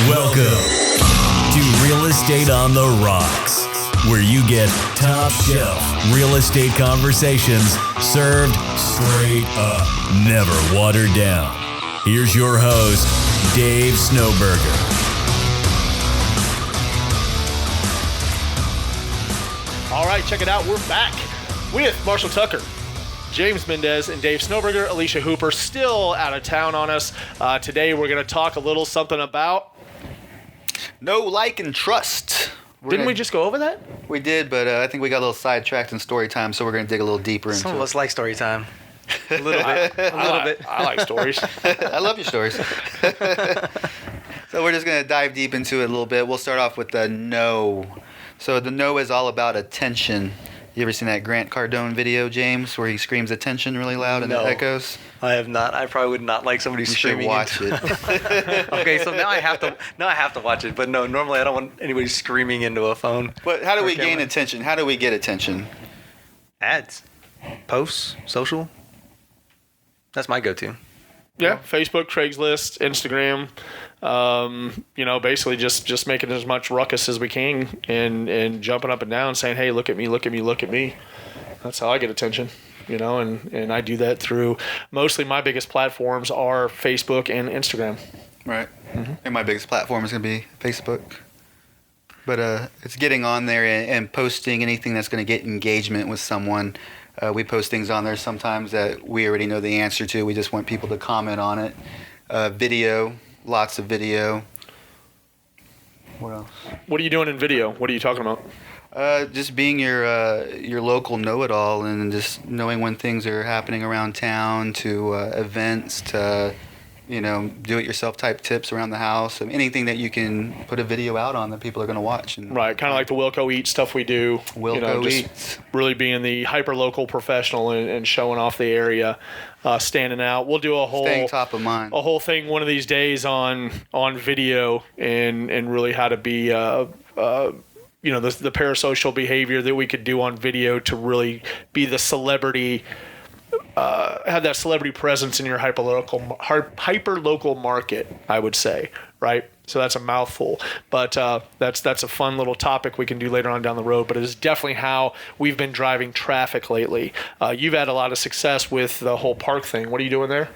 Welcome to Real Estate on the Rocks, where you get top shelf real estate conversations served straight up, never watered down. Here's your host, Dave Snowberger. All right, check it out. We're back with Marshall Tucker, James Mendez, and Dave Snowberger. Alicia Hooper still out of town on us. Today we're going to talk a little something about... Know, like, and trust. Didn't we just go over that? We did, but I think we got a little sidetracked in story time, so we're going to dig a little deeper into it. Some of us like story time. A little bit. I like stories. I love your stories. So we're just going to dive deep into it a little bit. We'll start off with the know. So the know is all about attention. You ever seen that Grant Cardone video, James, where he screams attention really loud and No. it echoes? I have not. I probably would not like somebody You should screaming. watch it. Okay, so now I have to. Now I have to watch it. But no, normally I don't want anybody screaming into a phone. But how do we Or camera. gain attention? How do we get attention? Ads, posts, social. That's my go-to. Yeah, Facebook, Craigslist, Instagram. Basically just making as much ruckus as we can and jumping up and down saying, hey, look at me, look at me, look at me. That's how I get attention, and I do that through mostly my biggest platforms are Facebook and Instagram. Right. Mm-hmm. And my biggest platform is going to be Facebook. But it's getting on there and posting anything that's going to get engagement with someone. We post things on there sometimes that we already know the answer to. We just want people to comment on it. Video, lots of video. What else? What are you doing in video? What are you talking about? Just being your local know-it-all and just knowing when things are happening around town, to events, to do-it-yourself type tips around the house. Anything that you can put a video out on that people are going to watch. Right, kind of like the Wilco Eat stuff we do. Wilco just Eats. really being the hyper-local professional and showing off the area, standing out. We'll do Staying top of mind. a whole thing one of these days on video and really how to be the parasocial behavior that we could do on video to really be the celebrity, have that celebrity presence in your hyper-local market, I would say, right? So that's a mouthful, but that's a fun little topic we can do later on down the road, but it is definitely how we've been driving traffic lately. You've had a lot of success with the whole park thing. What are you doing there?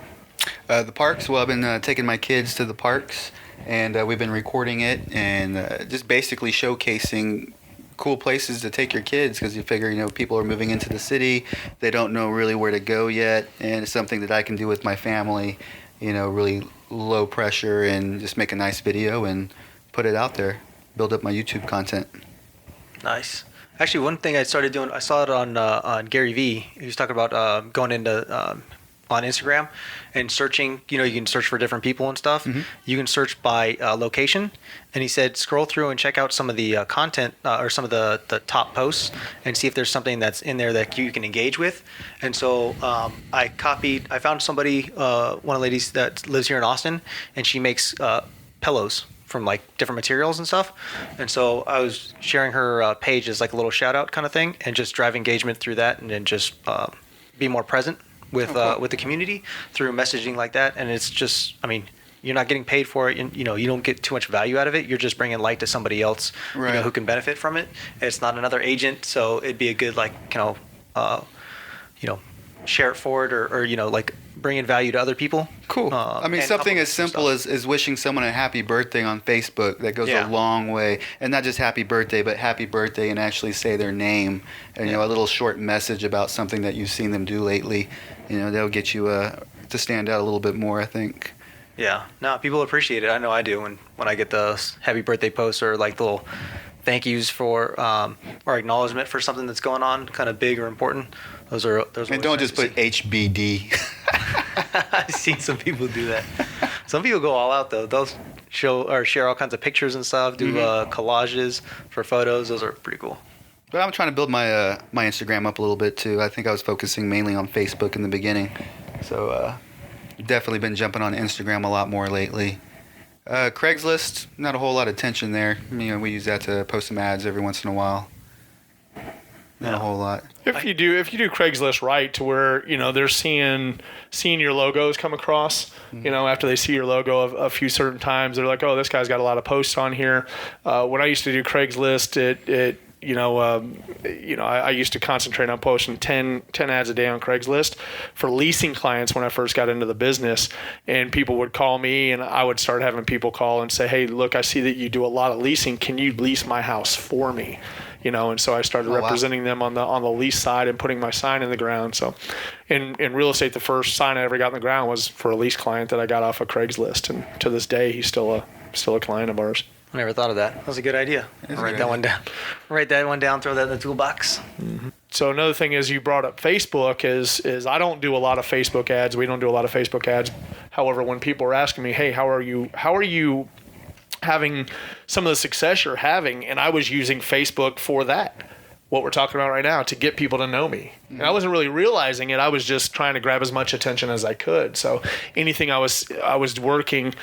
The parks, well, I've been taking my kids to the parks, and we've been recording it and just basically showcasing cool places to take your kids, because you figure, people are moving into the city, they don't know really where to go yet, and it's something that I can do with my family, really low pressure, and just make a nice video and put it out there, build up my YouTube content. Nice. Actually, one thing I started doing, I saw it on Gary Vee. He was talking about going into on Instagram and searching. You can search for different people and stuff. Mm-hmm. You can search by location, and he said scroll through and check out some of the content or some of the top posts and see if there's something that's in there that you can engage with. And so I found somebody, one of the ladies that lives here in Austin, and she makes pillows from like different materials and stuff. And so I was sharing her page as like a little shout out kind of thing, and just drive engagement through that, and then just be more present with the community through messaging like that. And it's just, you're not getting paid for it. You don't get too much value out of it. You're just bringing light to somebody else, right, who can benefit from it. It's not another agent, so it'd be a good share it forward or bringing value to other people. Cool. Something as simple as wishing someone a happy birthday on Facebook, that goes a long way. And not just happy birthday, but happy birthday and actually say their name. And, a little short message about something that you've seen them do lately. They'll get you to stand out a little bit more, I think. Yeah. No, people appreciate it. I know I do when I get those happy birthday posts or like little thank yous for or acknowledgement for something that's going on, kind of big or important. Those are and don't just put HBD. I've seen some people do that. Some people go all out though. They'll show or share all kinds of pictures and stuff. Do collages for photos. Those are pretty cool. But I'm trying to build my my Instagram up a little bit too. I think I was focusing mainly on Facebook in the beginning, so definitely been jumping on Instagram a lot more lately. Craigslist, not a whole lot of attention there. We use that to post some ads every once in a while. Not a whole lot. If you do Craigslist right, to where they're seeing your logos come across, after they see your logo a few certain times, they're like, oh, this guy's got a lot of posts on here. When I used to do Craigslist, I used to concentrate on posting 10 ads a day on Craigslist for leasing clients when I first got into the business, and people would call me, and I would start having people call and say, hey, look, I see that you do a lot of leasing. Can you lease my house for me? And so I started representing them on the lease side and putting my sign in the ground. So in real estate, the first sign I ever got in the ground was for a lease client that I got off of Craigslist, and to this day, he's still a client of ours. I never thought of that. That was a good idea. Write that one down. Write that one down. Throw that in the toolbox. Mm-hmm. So another thing is, you brought up Facebook. Is I don't do a lot of Facebook ads. We don't do a lot of Facebook ads. However, when people are asking me, hey, how are you having some of the success you're having? And I was using Facebook for that. What we're talking about right now, to get people to know me. Mm-hmm. And I wasn't really realizing it. I was just trying to grab as much attention as I could. So anything I was working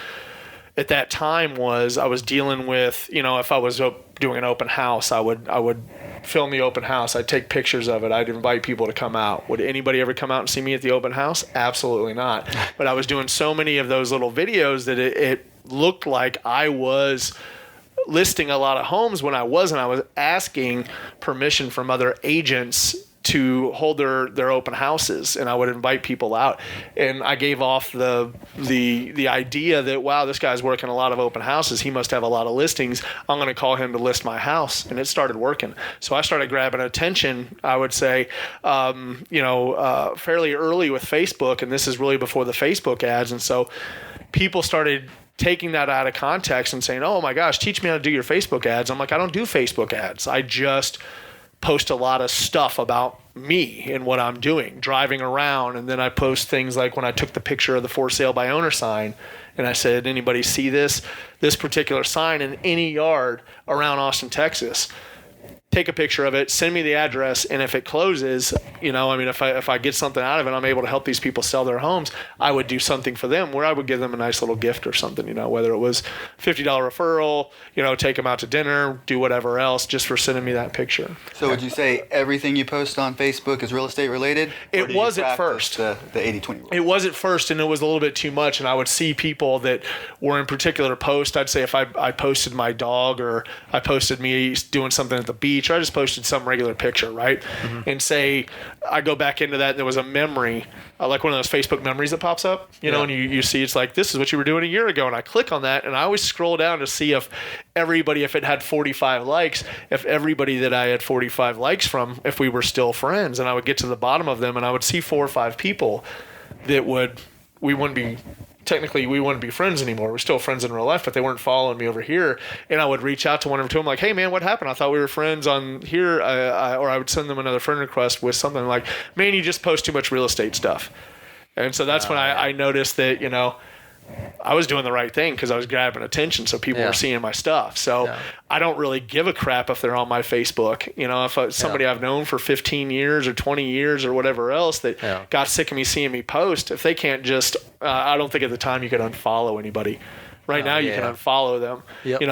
at that time I was dealing with, if I was doing an open house, I would film the open house. I'd take pictures of it. I'd invite people to come out. Would anybody ever come out and see me at the open house? Absolutely not. But I was doing so many of those little videos that it looked like I was listing a lot of homes when I wasn't. I was asking permission from other agents to hold their open houses, and I would invite people out, and I gave off the idea that, wow, this guy's working a lot of open houses, he must have a lot of listings, I'm going to call him to list my house. And it started working. So I started grabbing attention, I would say, fairly early with Facebook, and this is really before the Facebook ads. And so people started taking that out of context and saying, oh my gosh, teach me how to do your Facebook ads. I'm like, I don't do Facebook ads. I just post a lot of stuff about me and what I'm doing, driving around. And then I post things like when I took the picture of the for sale by owner sign, and I said, anybody see this particular sign in any yard around Austin, Texas? Take a picture of it, send me the address, and if it closes, if I get something out of it, I'm able to help these people sell their homes, I would do something for them where I would give them a nice little gift or something, whether it was $50 referral, take them out to dinner, do whatever else, just for sending me that picture. So would you say everything you post on Facebook is real estate related? It was at first. The 80-20 rule? It was at first, and it was a little bit too much, and I would see people that were in particular posts. I'd say if I posted my dog, or I posted me doing something at the beach, or I just posted some regular picture, right? Mm-hmm. And say I go back into that, and there was a memory, like one of those Facebook memories that pops up, and you see it's like, this is what you were doing a year ago, and I click on that, and I always scroll down to see if it had 45 likes, if everybody that I had 45 likes from, if we were still friends. And I would get to the bottom of them, and I would see 4 or 5 people that we wouldn't be friends anymore. We're still friends in real life, but they weren't following me over here. And I would reach out to one or two. I'm like, hey man, what happened? I thought we were friends on here. Or I would send them another friend request with something like, man, you just post too much real estate stuff. And so that's when I noticed that, I was doing the right thing, because I was grabbing attention, so people were seeing my stuff. So I don't really give a crap if they're on my Facebook. If somebody I've known for 15 years or 20 years or whatever else that got sick of me seeing me post, if they can't just, I don't think at the time you could unfollow anybody. Right now you can unfollow them,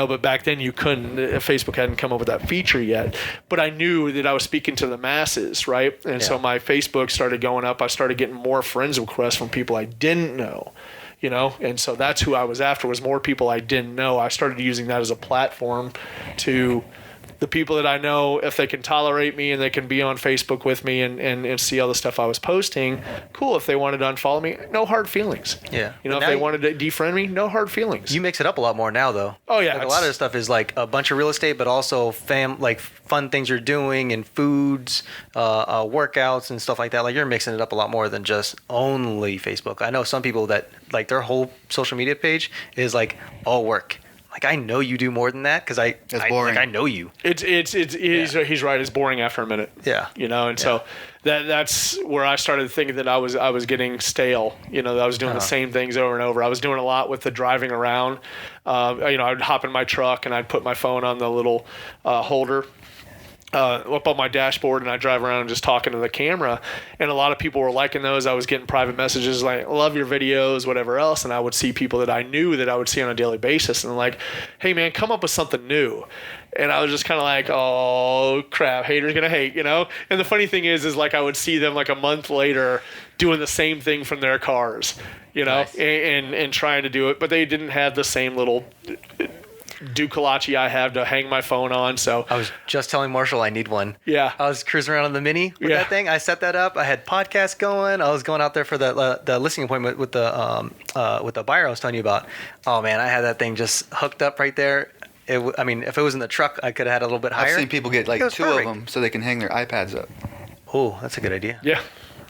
but back then you couldn't. Facebook hadn't come up with that feature yet. But I knew that I was speaking to the masses, right? And so my Facebook started going up. I started getting more friends requests from people I didn't know. And so that's who I was after, was more people I didn't know. I started using that as a platform to the people that I know, if they can tolerate me and they can be on Facebook with me and see all the stuff I was posting, cool. If they wanted to unfollow me, no hard feelings. Yeah. If they wanted to defriend me, no hard feelings. You mix it up a lot more now, though. Oh, yeah. Like a lot of the stuff is like a bunch of real estate, but also fun things you're doing, and foods, workouts and stuff like that. Like, you're mixing it up a lot more than just only Facebook. I know some people that like their whole social media page is like all work. Like, I know you do more than that, because I know you. He's right. It's boring after a minute. Yeah. And so that's where I started thinking that I was getting stale. That I was doing the same things over and over. I was doing a lot with the driving around. I'd hop in my truck and I'd put my phone on the little holder up on my dashboard, and I drive around and just talking to the camera, and a lot of people were liking those. I was getting private messages like, love your videos, whatever else, and I would see people that I knew that I would see on a daily basis, and like, hey man, come up with something new. And I was just kind of like, oh crap, haters gonna hate, you know. And the funny thing is like I would see them like a month later doing the same thing from their cars, you know, Nice. and trying to do it, but they didn't have the same little Ducalachi I have to hang my phone on. So I was just telling Marshall I need one. yeah, I was cruising around on the Mini with Yeah. that thing. I set that up. I had podcasts going. I was going out there for the listing appointment with the buyer I was telling you about. Oh man, I had that thing just hooked up right there. I mean, if it was in the truck, I could have had a little bit higher. I've seen people get like It was 2 perfect. of them so they can hang their iPads up. Oh, that's a good idea. yeah.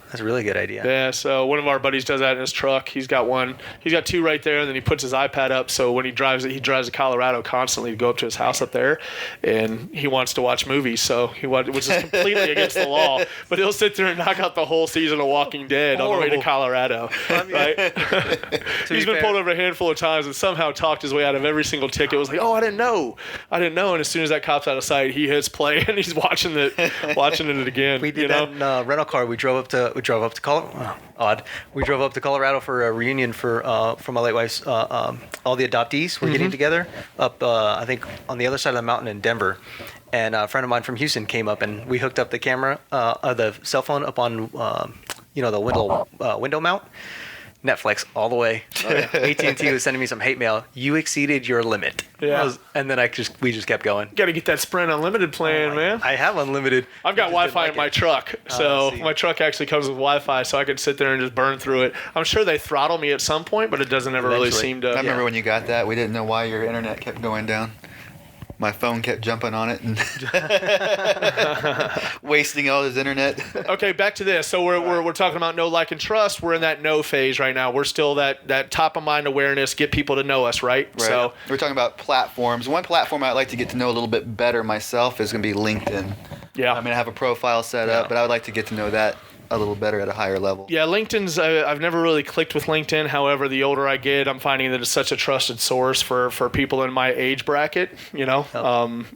That's a really good idea. Yeah, so one of our buddies does that in his truck. He's got one. He's got 2 right there, and then he puts his iPad up. So when he drives to Colorado constantly to go up to his house up there, and he wants to watch movies. So which is completely against the law. But he'll sit there and knock out the whole season of Walking Dead on the way to Horrible. Colorado. Right? He's been pulled over a handful of times and somehow talked his way out of every single ticket. It was like, oh, I didn't know. And as soon as that cop's out of sight, he hits play and he's watching it again. We did that in rental car. We drove up to Colorado. Odd. We drove up to Colorado for a reunion for my late wife's. All the adoptees were getting together up, I think, on the other side of the mountain in Denver. And a friend of mine from Houston came up, and we hooked up the camera, the cell phone up on, the window mount. Netflix all the way. AT&T was sending me some hate mail. You exceeded your limit. Yeah. And then we just kept going. Got to get that Sprint Unlimited plan, man. I have unlimited. I've got I just didn't Wi-Fi like in my it. truck, so see. my truck actually comes with Wi-Fi, so I can sit there and just burn through it. I'm sure they throttle me at some point, but it doesn't ever really Eventually. seem to. I remember when you got that, we didn't know why your internet kept going down. My phone kept jumping on it and wasting all his internet. Okay, back to this. So we're talking about know, like, and trust. We're in that know phase right now. We're still that top of mind awareness, get people to know us, right? Right. So We're talking about platforms. One platform I'd like to get to know a little bit better myself is going to be LinkedIn. yeah. I mean, I have a profile set up, but I would like to get to know that a little better at a higher level. Yeah, LinkedIn's. I've never really clicked with LinkedIn. However, the older I get, I'm finding that it's such a trusted source for people in my age bracket. You know,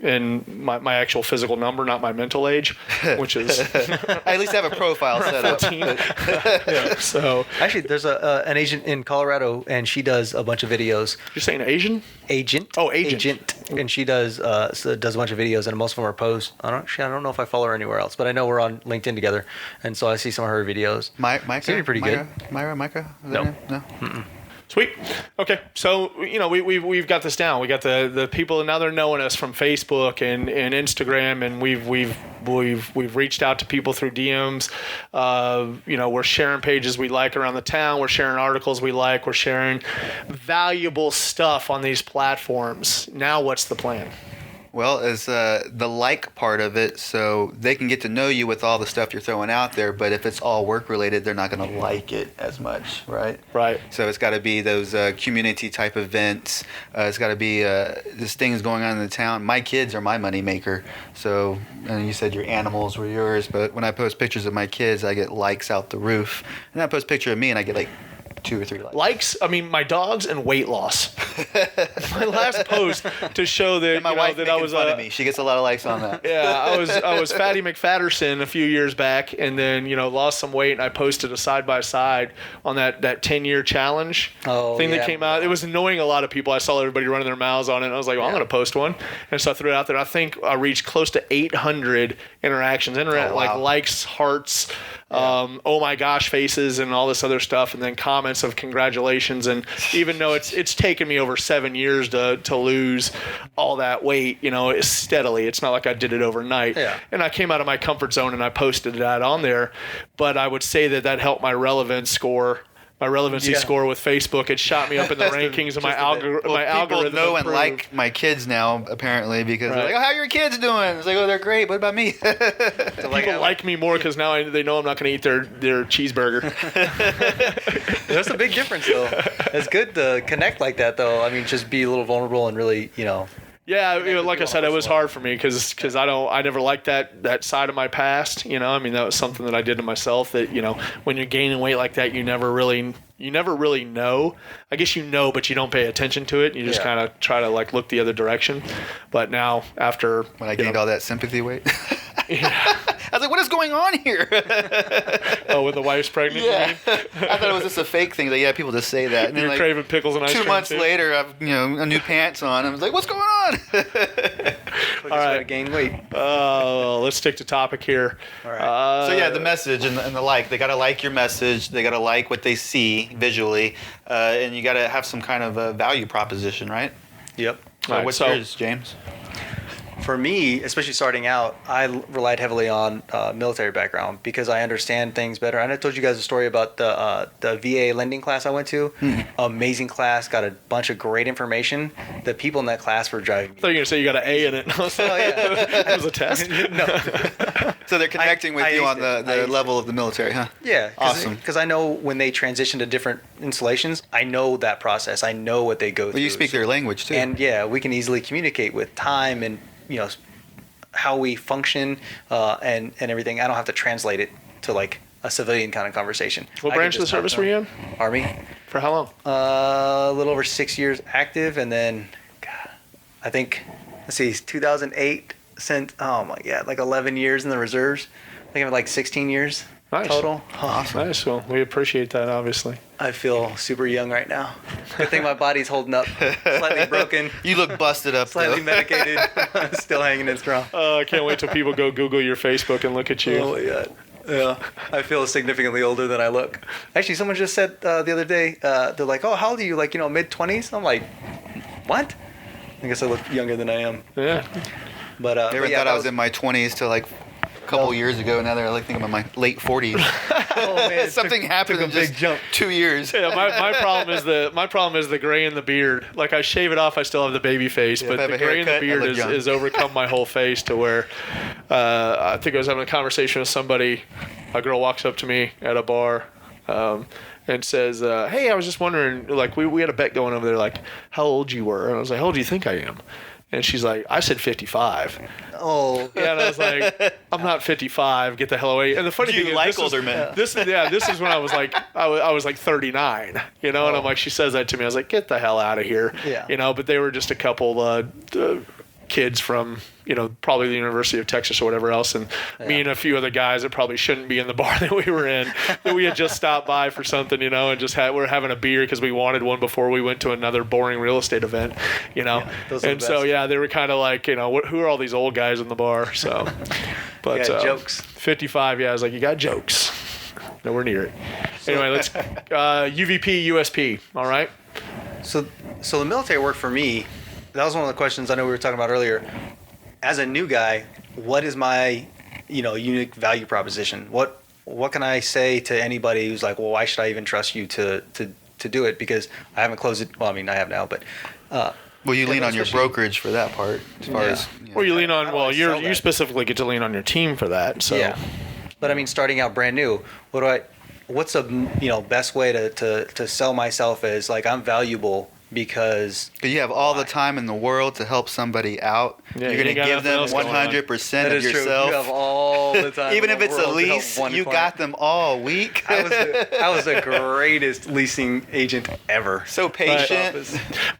and my actual physical number, not my mental age, which is I at least have a profile set up. 14. Yeah, so Actually, there's an agent in Colorado, and she does a bunch of videos. you're saying Asian? Agent. Oh, agent. And she does does a bunch of videos, and most of them are posts. I don't know if I follow her anywhere else, but I know we're on LinkedIn together, and so I see some of her videos. Micah? Seemed pretty good. Micah? Is that No. her name? No. Sweet. Okay, so we've got this down. We got the people, and now they're knowing us from Facebook and Instagram, and we've reached out to people through DMs. We're sharing pages we like around the town. We're sharing articles we like. We're sharing valuable stuff on these platforms. Now, what's the plan? Well, as the like part of it, so they can get to know you with all the stuff you're throwing out there, but if it's all work related, they're not going to like it as much, right? Right. So it's got to be those community type events. It's got to be this things going on in the town. My kids are my money maker. So, and you said your animals were yours, but when I post pictures of my kids, I get likes out the roof. And I post a picture of me, and I get like 2 or 3 likes. My dogs and weight loss. My last post to show that And my wife that making I was fun of me. She gets a lot of likes on that. Yeah, I was Fatty McFatterson a few years back, and then lost some weight, and I posted a side by side on that 10-year challenge thing that came out. It was annoying a lot of people. I saw everybody running their mouths on it, and I was like, well, I'm going to post one, and so I threw it out there. I think I reached close to 800 interactions, like likes, hearts, oh my gosh faces, and all this other stuff, and then comments of congratulations. And even though it's taken me over 7 years to lose all that weight, steadily. It's not like I did it overnight. Yeah. And I came out of my comfort zone and I posted that on there. But I would say that helped my relevancy score with Facebook. It shot me up in the rankings, and my algorithm. People know and improved. like my kids now, apparently, because they're like, oh, how are your kids doing? It's like, oh, they're great. What about me? People like me more because now they know I'm not going to eat their cheeseburger. There's a big difference, though. It's good to connect like that, though. I mean, just be a little vulnerable and really, Yeah, like I said, it was hard for me because I never liked that side of my past. That was something that I did to myself. That when you're gaining weight like that, you never really know. I guess but you don't pay attention to it. You just kind of try to look the other direction. But now after when I gained all that sympathy weight, yeah. I was like, what is going on here? Oh, when the wife's pregnant. Yeah, I thought it was just a fake thing. People just say that. And You're then, craving pickles and ice 2 cream. months too. later, I've new pants on. I was like, what's going on? quickest way to gain weight. Let's stick to topic here. All right. So yeah, the message and the like. They gotta like your message. They gotta like what they see visually, and you gotta have some kind of a value proposition, right? Yep. So Right, what's so- yours, James? For me, especially starting out, I relied heavily on military background because I understand things better. And I told you guys a story about the VA lending class I went to. Amazing class, got a bunch of great information. The people in that class were driving me. I thought you were going to say you got an A in it. I was like, Oh, yeah. that was a test? No. So they're connecting with I you aced on it. I the aced level of the military, huh? Yeah. Awesome. Because I know when they transition to different installations, I know that process. I know what they go through. Well, you speak their language too. And yeah, we can easily communicate with time and, how we function and everything. I don't have to translate it to like a civilian kind of conversation. What I can branch of the just talk service to were you them. in? Army. For how long? A little over 6 years active, and then, God, I think, 2008 since, oh my God, like 11 years in the reserves. I think I'm like 16 years Nice. total. Nice. Well, we appreciate that, obviously. I feel super young right now. Good thing my body's holding up. Slightly broken, You look busted up, slightly though. medicated, still hanging in strong. I can't wait till people go Google your Facebook and look at you. Oh my God. Yeah, I feel significantly older than I look. Actually, someone just said the other day, they're like, "Oh, how old are you? Like, mid-20s?" I'm like, "What?" I guess I look younger than I am. Yeah. But Never yeah, thought that I was in my 20s till like a couple years ago. Now they're like thinking I'm in my late 40s. Oh man, Something happened took in a big just jump. 2 years. Yeah, my problem is the gray in the beard. Like I shave it off, I still have the baby face, but if I have the a gray in the haircut, I beard look young. is overcome my whole face to where I think I was having a conversation with somebody. A girl walks up to me at a bar and says, "Hey, I was just wondering, like we had a bet going over there, like how old you were." And I was like, "How old do you think I am?" And she's like, "I said 55." Oh, Yeah, and I was like, "I'm not 55. Get the hell away." And the funny Do you thing like is, this older is, men? This is when I was like, I was like 39, And I'm like, she says that to me. I was like, "Get the hell out of here." Yeah. But they were just a couple kids from probably the University of Texas or whatever else, and me and a few other guys that probably shouldn't be in the bar that we were in, that we had just stopped by for something, and just we're having a beer because we wanted one before we went to another boring real estate event, those are the and so best. they were kind of like, who are all these old guys in the bar? So, but Yeah, jokes. 55, I was like, you got jokes. Nowhere near it. Anyway, let's UVP, USP. All right. So the military work for me, that was one of the questions I know we were talking about earlier. As a new guy, what is my, unique value proposition? What can I say to anybody who's like, well, why should I even trust you to do it? Because I haven't closed it. Well, I mean, I have now, but. Well, you lean on your brokerage for that part, as far as. Well, you lean on. How do I Well, sell you that? specifically get to lean on your team for that. So. Yeah. But I mean, starting out brand new, what's a best way to sell myself as like I'm valuable because You have all the time in the world to help somebody out. Yeah, You're you going to got give nothing them else going on. 100% that of is true. yourself. You have all the time. Even in if the it's a world to help lease, one you client. got them all week. I was the greatest leasing agent ever. So patient.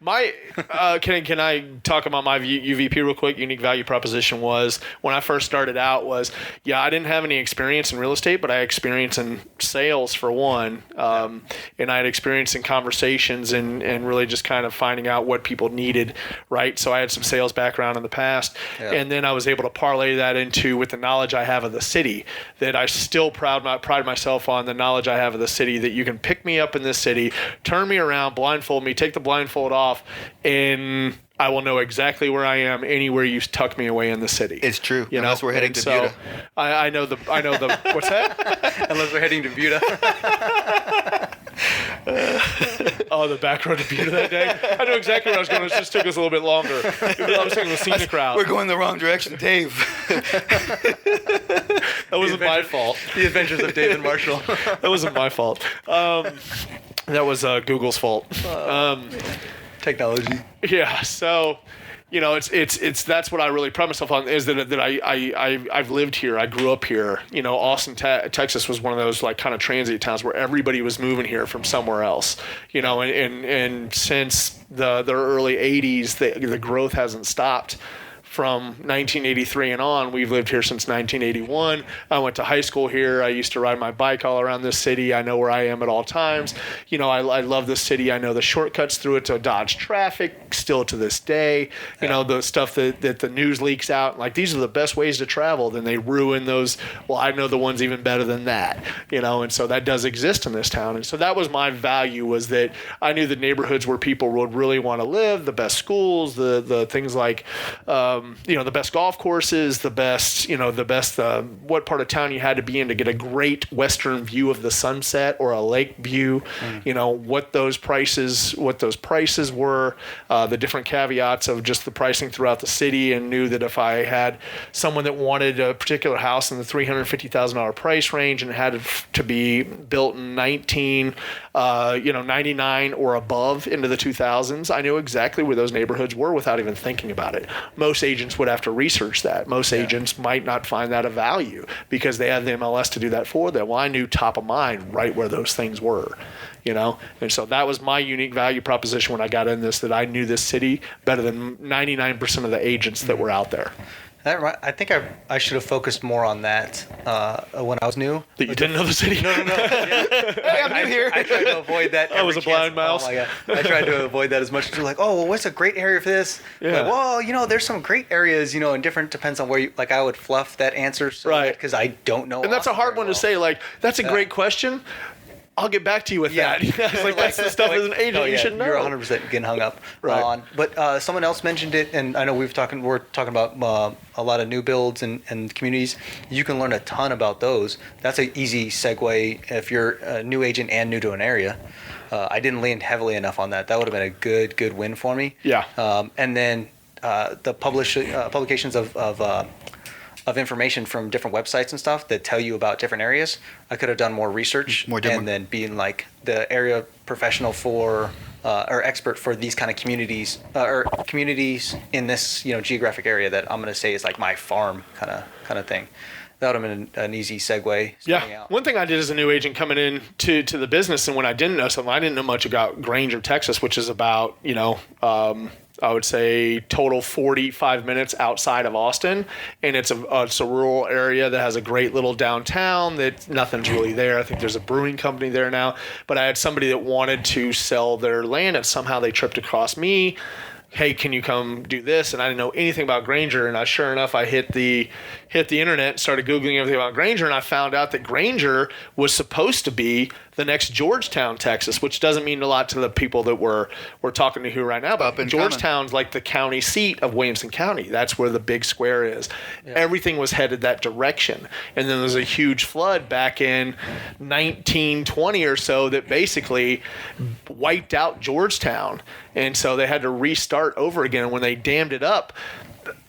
Can I talk about my UVP real quick? Unique value proposition was when I first started out was, I didn't have any experience in real estate, but I had experience in sales for one, and I had experience in conversations and really just kind of finding out what people needed, right? So I had some sales background in the past, and then I was able to parlay that into with the knowledge I have of the city, that I still pride myself on the knowledge I have of the city, that you can pick me up in this city, turn me around, blindfold me, take the blindfold off, and I will know exactly where I am anywhere you tuck me away in the city. It's true. Unless we're heading And to so Buda. I know the what's that? Unless we're heading to Buda. Oh, the back road to Buda that day. I know exactly where I was going. It just took us a little bit longer. I was taking the scenic route. We're going the wrong direction, Dave. That wasn't my fault. The Adventures of David Marshall. That wasn't my fault. That was Google's fault. Technology. Yeah. So, it's that's what I really pride myself on, is that I've lived here. I grew up here. Austin, Texas was one of those like kind of transient towns where everybody was moving here from somewhere else. And since the early '80s, the growth hasn't stopped from 1983 and on. We've lived here since 1981. I went to high school here. I used to ride my bike all around this city. I know where I am at all times. You know, I love this city. I know the shortcuts through it to dodge traffic still to this day. You know, the stuff that the news leaks out, like these are the best ways to travel. Then they ruin those. Well, I know the ones even better than that, you know, and so that does exist in this town. And so that was my value, was that I knew the neighborhoods where people would really want to live, the best schools, the things like, you know, the best golf courses, the best, what part of town you had to be in to get a great western view of the sunset or a lake view, you know, what those prices were, the different caveats of just the pricing throughout the city, and knew that if I had someone that wanted a particular house in the $350,000 price range and had to be built in 99 or above into the 2000s, I knew exactly where those neighborhoods were without even thinking about it. Most agents would have to research that. Most agents might not find that of value because they have the MLS to do that for them. Well, I knew top of mind right where those things were, you know? And so that was my unique value proposition when I got in this, that I knew this city better than 99% of the agents that were out there. I think I should have focused more on that when I was new. That you didn't know the city? No. Yeah. I'm new here. I tried to avoid that. I was a blind mouse. Oh my God. I tried to avoid that as much as like, oh, well, what's a great area for this? Yeah. Like, well, you know, there's some great areas, you know, and different depends on where you, like I would fluff that answer Right. because I don't know. And that's a hard one to say, like, that's a great question. I'll get back to you with that. It's like, that's the stuff as an agent you should know. You're 100% getting hung up Right. on. But someone else mentioned it, and I know we're talking about a lot of new builds and communities. You can learn a ton about those. That's an easy segue if you're a new agent and new to an area. I didn't lean heavily enough on that. That would have been a good win for me. Yeah. And then the publications of information from different websites and stuff that tell you about different areas. I could have done more research and then being like the area professional for or expert for these kind of communities or communities in this, you know, geographic area that I'm going to say is like my farm kind of thing. That would have been an easy segue. Yeah. One thing I did as a new agent coming in to the business, and when I didn't know something, I didn't know much about Granger, Texas, which is about, you know, I would say total 45 minutes outside of Austin, and it's a rural area that has a great little downtown that nothing's really there. I think there's a brewing company there now, but I had somebody that wanted to sell their land, and somehow they tripped across me. Hey, can you come do this? And I didn't know anything about Granger, and sure enough, I hit the internet, started Googling everything about Granger, and I found out that Granger was supposed to be the next Georgetown, Texas, which doesn't mean a lot to the people that we're talking to who right now. But Georgetown's like the county seat of Williamson County. That's where the big square is. Yeah. Everything was headed that direction. And then there was a huge flood back in 1920 or so that basically wiped out Georgetown. And so they had to restart over again. And when they dammed it up,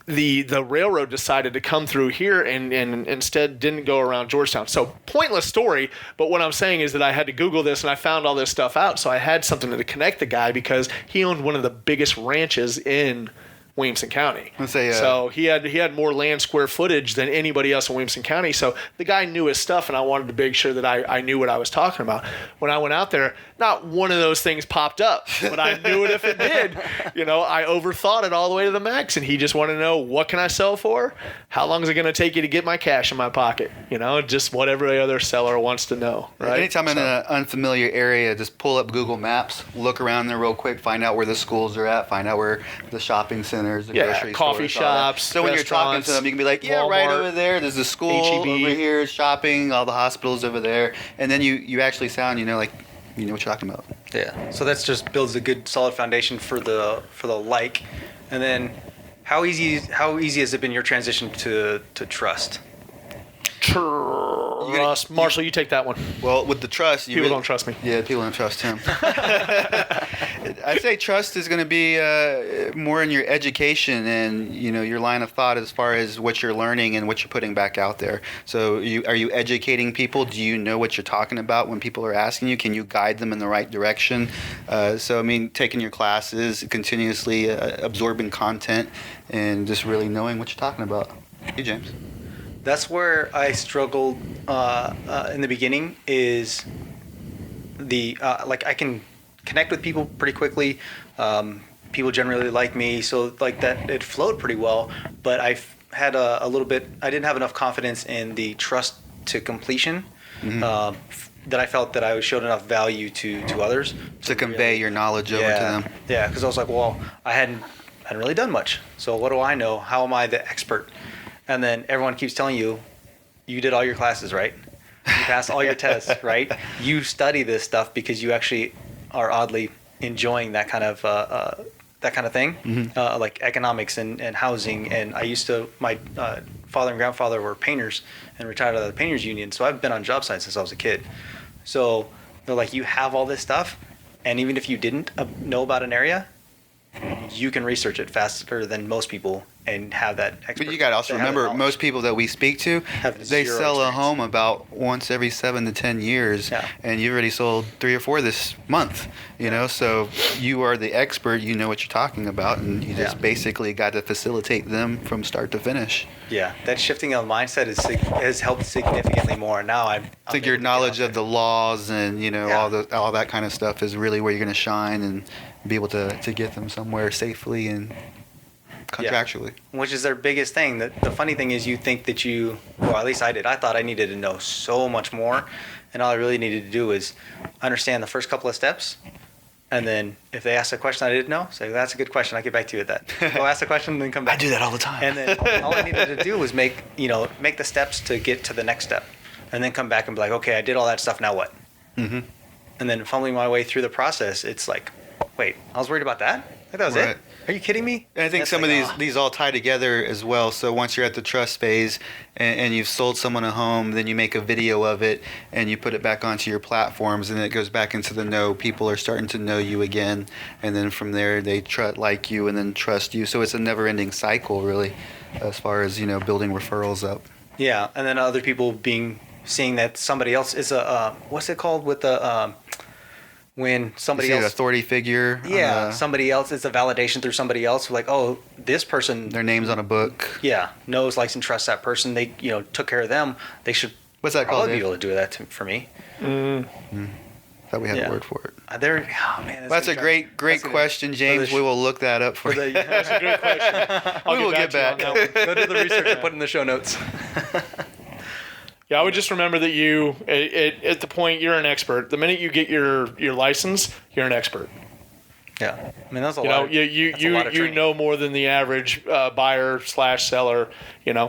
the railroad decided to come through here and instead didn't go around Georgetown. So pointless story, but what I'm saying is that I had to Google this and I found all this stuff out. So I had something to connect the guy because he owned one of the biggest ranches in Williamson County. So he had more land square footage than anybody else in Williamson County. So the guy knew his stuff, and I wanted to make sure that I knew what I was talking about. When I went out there, not one of those things popped up, but I knew it if it did. You know, I overthought it all the way to the max, and he just wanted to know, what can I sell for? How long is it going to take you to get my cash in my pocket? You know, just whatever the other seller wants to know. Right? Anytime in an unfamiliar area, just pull up Google Maps, look around there real quick, find out where the schools are at, find out where the shopping centers, the grocery coffee stores, shops. So when you're talking to them, you can be like, yeah, Walmart, right over there. There's a school HEB. over here, shopping, all the hospitals over there, and then you actually sound, you know, like you know what you're talking about. Yeah. So that's just builds a good solid foundation for the like, and then how easy has it been your transition to trust? Trust. Marshall, you take that one. Well, with the trust, people don't trust me. Yeah, people don't trust him. I'd say trust is going to be more in your education and, you know, your line of thought as far as what you're learning and what you're putting back out there. So are you educating people? Do you know what you're talking about when people are asking you? Can you guide them in the right direction? So, I mean, taking your classes, continuously absorbing content, and just really knowing what you're talking about. Hey, James. That's where I struggled in the beginning is the like I can connect with people pretty quickly. people generally like me, so like that it flowed pretty well. But I had a little bit. I didn't have enough confidence in the trust to completion. That I felt that I showed enough value to others To convey your knowledge over to them. Yeah, because I was like, well, I hadn't really done much. So what do I know? How am I the expert? And then everyone keeps telling you, you did all your classes, right? You passed all your tests, right? You study this stuff because you actually are oddly enjoying that kind of thing, like economics and housing. And I used to, my father and grandfather were painters and retired out of the painters union. So I've been on job sites since I was a kid. So they're like, you have all this stuff, and even if you didn't know about an area, you can research it faster than most people and have that expert. But you got to also remember, most people that we speak to, they sell a home about once every 7 to 10 years, and you already sold 3 or 4 this month. You know, so you are the expert. You know what you're talking about, and you just basically got to facilitate them from start to finish. Yeah, that shifting of mindset has helped significantly more. Now I think your knowledge of the laws and all that kind of stuff is really where you're going to shine and be able to get them somewhere safely and contractually. Which is their biggest thing. The funny thing is, you think that well, at least I did. I thought I needed to know so much more, and all I really needed to do was understand the first couple of steps. And then if they ask a question I didn't know, say, that's a good question. I'll get back to you with that. Go ask the question and then come back. I do that all the time. And then all I needed to do was make the steps to get to the next step. And then come back and be like, okay, I did all that stuff, now what? Mm-hmm. And then fumbling my way through the process, it's like, wait, I was worried about that? Like that was it? Are you kidding me? And I think some of these all tie together as well. So once you're at the trust phase and you've sold someone a home, then you make a video of it and you put it back onto your platforms, and it goes back into the know. People are starting to know you again, and then from there they like you and then trust you. So it's a never-ending cycle, really, as far as building referrals up. Yeah, and then other people seeing that somebody else is what's it called with the when somebody else, an authority figure. Somebody else, it's a validation through somebody else. Like, oh, this person, their name's on a book. Yeah, knows, likes, and trusts that person. They took care of them. They should. What's that called? Be able to do that for me. Thought we had a word for it. That's a great question, James. We will look that up for you. That's a good question. We will get back. Go do the research and put it in the show notes. Yeah, I would just remember that you, at the point, you're an expert. The minute you get your license, you're an expert. Yeah, I mean that's a lot. You know more than the average buyer/seller.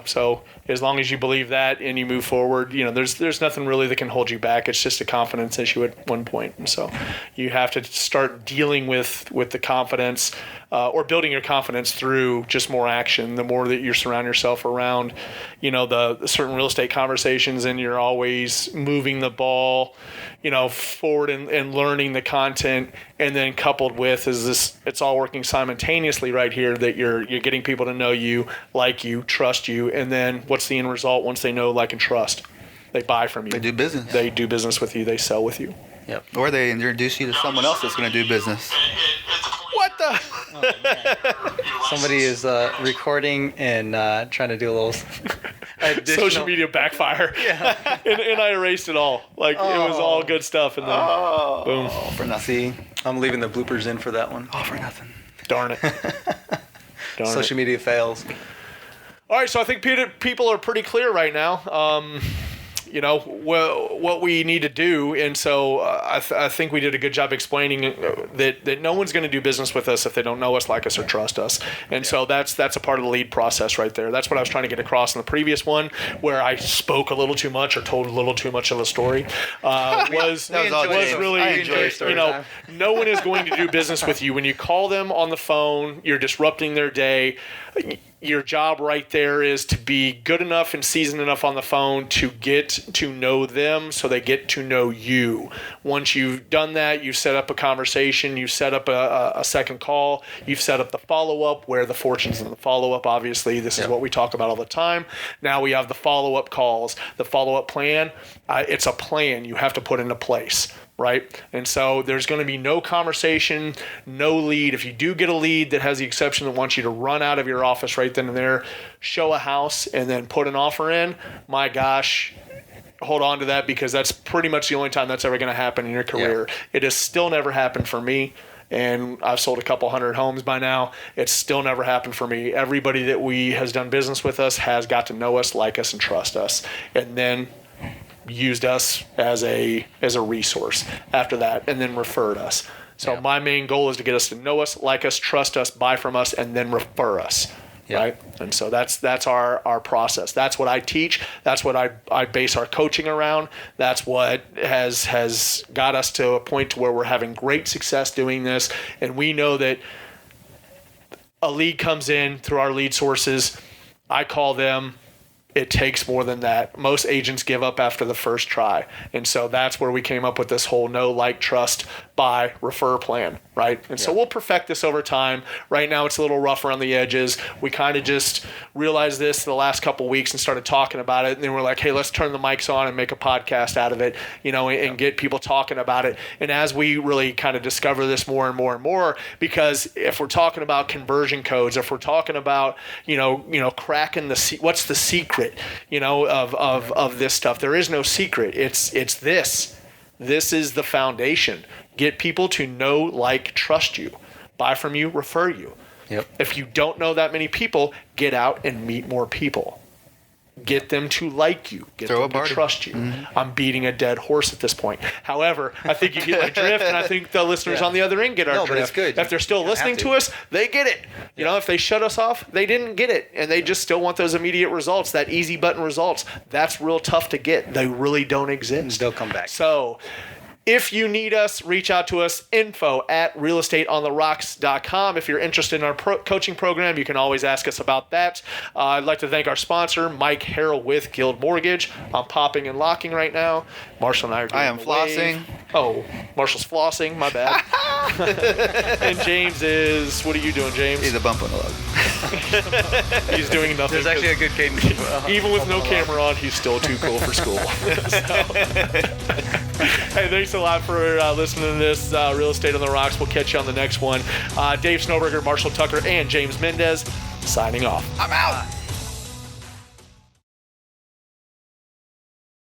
So as long as you believe that and you move forward, there's nothing really that can hold you back. It's just a confidence issue at one point, and so you have to start dealing with the confidence or building your confidence through just more action. The more that you surround yourself around, the certain real estate conversations, and you're always moving the ball, forward and learning the content, and then coupled with it's all working simultaneously right here, that you're getting people to know you, like you, trust you, and then what's the end result once they know, like, and trust? They buy from you. They do business. They do business with you. They sell with you. Yep. Or they introduce you to someone else that's going to do business. What the? Somebody is recording and trying to do a little social media backfire. Yeah. and I erased it all. Like, it was all good stuff, and then boom. Oh, for nothing. See, I'm leaving the bloopers in for that one. All for nothing. Darn it. Social media fails. All right, so I think people are pretty clear right now. What we need to do, and so I think we did a good job explaining that no one's going to do business with us if they don't know us, like us, or trust us. And so that's a part of the lead process right there. That's what I was trying to get across in the previous one, where I spoke a little too much or told a little too much of a story. Was really, no one is going to do business with you when you call them on the phone. You're disrupting their day. Your job right there is to be good enough and seasoned enough on the phone to get to know them so they get to know you. Once you've done that, you set up a conversation, you set up a second call, you've set up the follow-up, where the fortune's in the follow-up, obviously. This is what we talk about all the time. Now we have the follow-up calls, the follow-up plan. It's a plan you have to put into place. Right? And so there's going to be no conversation, no lead. If you do get a lead that has the exception that wants you to run out of your office right then and there, show a house, and then put an offer in, my gosh, hold on to that, because that's pretty much the only time that's ever going to happen in your career. Yeah. It has still never happened for me. and I've sold a couple hundred homes by now. It's still never happened for me. Everybody that has done business with us has got to know us, like us, and trust us, and then used us as a resource after that, and then referred us. So my main goal is to get us to know us, like us, trust us, buy from us, and then refer us. Right. And so that's our process. That's what I teach. That's what I base our coaching around. That's what has got us to a point to where we're having great success doing this. And we know that a lead comes in through our lead sources. I call them. It takes more than that. Most agents give up after the first try. And so that's where we came up with this whole know, like, trust, buy, refer plan, right? And so we'll perfect this over time. Right now it's a little rough around the edges. We kind of just realized this the last couple of weeks and started talking about it. And then we're like, hey, let's turn the mics on and make a podcast out of it, and get people talking about it. And as we really kind of discover this more and more and more, because if we're talking about conversion codes, if we're talking about, cracking what's the secret, of this stuff, there is no secret. It's this. This is the foundation. Get people to know, like, trust you, buy from you, refer you. Yep. If you don't know that many people, get out and meet more people. Get them to like you. Get them to trust you. Mm-hmm. I'm beating a dead horse at this point. However, I think you get my drift, and I think the listeners on the other end get our drift. But it's good. If they're still listening to us, they get it. If they shut us off, they didn't get it, and they just still want those immediate results, that easy button results. That's real tough to get. They really don't exist. They'll come back. So if you need us, reach out to us, info@realestateontherocks.com. If you're interested in our coaching program, you can always ask us about that. I'd like to thank our sponsor, Mike Harrell with Guild Mortgage. I'm popping and locking right now. Marshall and I are doing I am flossing. Oh, Marshall's flossing. My bad. And James is, what are you doing, James? He's a bump on the log. He's doing nothing. There's actually a good cadence. Even with no camera on, he's still too cool for school. Hey, thanks a lot for listening to this Real Estate on the Rocks. We'll catch you on the next one. Dave Snowberger, Marshall Tucker, and James Mendez signing off. I'm out.